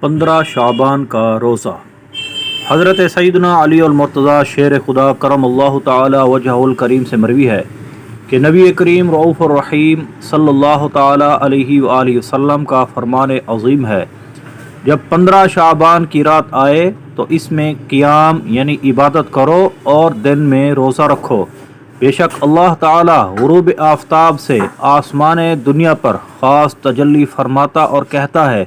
15 شعبان کا روزہ۔ حضرت سیدنا علی المرتضیٰ شیر خدا کرم اللہ تعالی وجہ الکریم سے مروی ہے کہ نبی کریم رؤوف الرحیم صلی اللہ تعالی علیہ وآلہ وسلم کا فرمان عظیم ہے، جب 15 شعبان کی رات آئے تو اس میں قیام یعنی عبادت کرو اور دن میں روزہ رکھو۔ بے شک اللہ تعالی غروب آفتاب سے آسمان دنیا پر خاص تجلی فرماتا اور کہتا ہے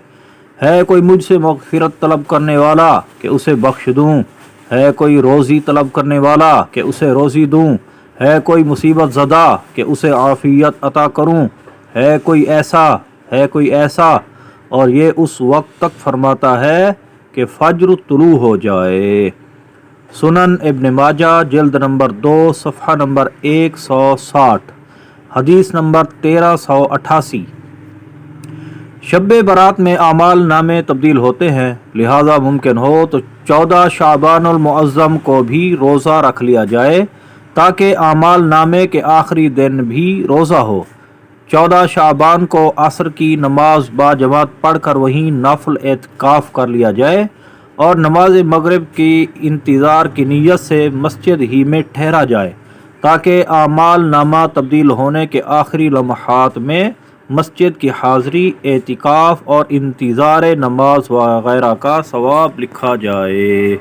کوئی مجھ سے مغفرت طلب کرنے والا کہ اسے بخش دوں، ہے کوئی روزی طلب کرنے والا کہ اسے روزی دوں، ہے کوئی مصیبت زدہ کہ اسے عافیت عطا کروں، ہے کوئی ایسا اور یہ اس وقت تک فرماتا ہے کہ فجر طلوع ہو جائے۔ سنن ابن ماجہ جلد نمبر 2 صفحہ نمبر 160، حدیث نمبر 1388۔ شب برات میں اعمال نامے تبدیل ہوتے ہیں، لہذا ممکن ہو تو 14 شعبان المعظم کو بھی روزہ رکھ لیا جائے تاکہ اعمال نامے کے آخری دن بھی روزہ ہو۔ 14 شعبان کو عصر کی نماز با جماعت پڑھ کر وہیں نفل اعتکاف کر لیا جائے اور نماز مغرب کی انتظار کی نیت سے مسجد ہی میں ٹھہرا جائے تاکہ اعمال نامہ تبدیل ہونے کے آخری لمحات میں مسجد کی حاضری، اعتکاف اور انتظار نماز وغیرہ کا ثواب لکھا جائے،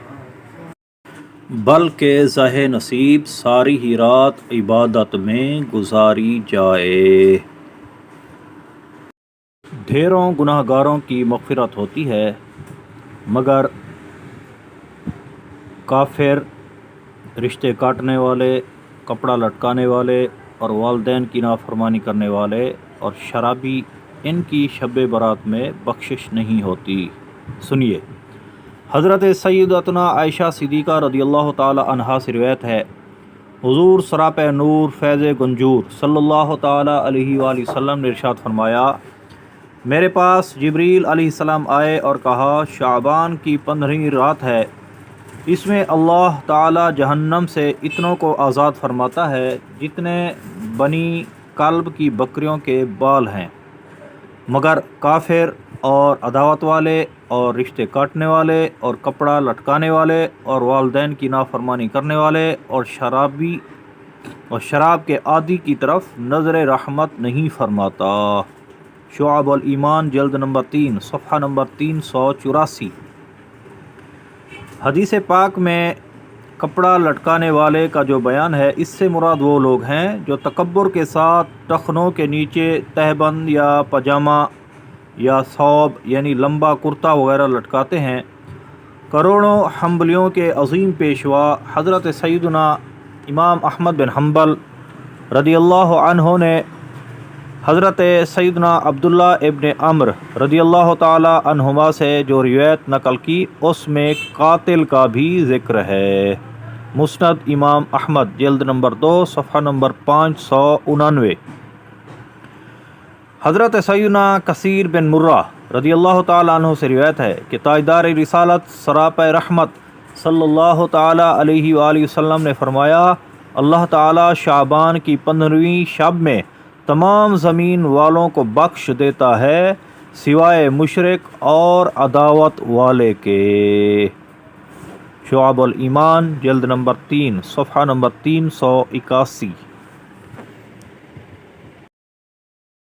بلکہ زہ نصیب ساری ہی رات عبادت میں گزاری جائے۔ ڈھیروں گناہ گاروں کی مغفرت ہوتی ہے مگر کافر، رشتے کاٹنے والے، کپڑا لٹکانے والے اور والدین کی نافرمانی کرنے والے اور شرابی، ان کی شب برات میں بخشش نہیں ہوتی۔ سنیے، حضرت سیدتنا عائشہ صدیقہ رضی اللہ تعالی عنہا سے روایت ہے، حضور سراپہ نور فیض گنجور صلی اللہ تعالی علیہ وآلہ وسلم نے ارشاد فرمایا، میرے پاس جبریل علیہ السلام آئے اور کہا، شعبان کی 15ویں رات ہے، اس میں اللہ تعالی جہنم سے اتنوں کو آزاد فرماتا ہے جتنے بنی کلب کی بکریوں کے بال ہیں، مگر کافر اور عداوت والے اور رشتے کاٹنے والے اور کپڑا لٹکانے والے اور والدین کی نافرمانی کرنے والے اور شراب کے عادی کی طرف نظر رحمت نہیں فرماتا۔ شعب الایمان جلد نمبر 3 صفحہ نمبر 384۔ حدیث پاک میں کپڑا لٹکانے والے کا جو بیان ہے، اس سے مراد وہ لوگ ہیں جو تکبر کے ساتھ ٹخنوں کے نیچے تہبند یا پاجامہ یا ثوب یعنی لمبا کرتا وغیرہ لٹکاتے ہیں۔ کروڑوں حنبلیوں کے عظیم پیشوا حضرت سیدنا امام احمد بن حنبل رضی اللہ عنہ نے حضرت سیدنا عبداللہ ابن عمرو رضی اللہ تعالی عنہما سے جو روایت نقل کی، اس میں قاتل کا بھی ذکر ہے۔ مسند امام احمد جلد نمبر 2 صفحہ نمبر 599۔ حضرت سیدنا کثیر بن مرہ رضی اللہ تعالی عنہ سے روایت ہے کہ تاجدار رسالت سراپہ رحمت صلی اللہ تعالی علیہ وآلہ وسلم نے فرمایا، اللہ تعالی شعبان کی 15ویں شب میں تمام زمین والوں کو بخش دیتا ہے سوائے مشرک اور عداوت والے کے۔ شعب الایمان جلد نمبر 3 صفحہ نمبر 381۔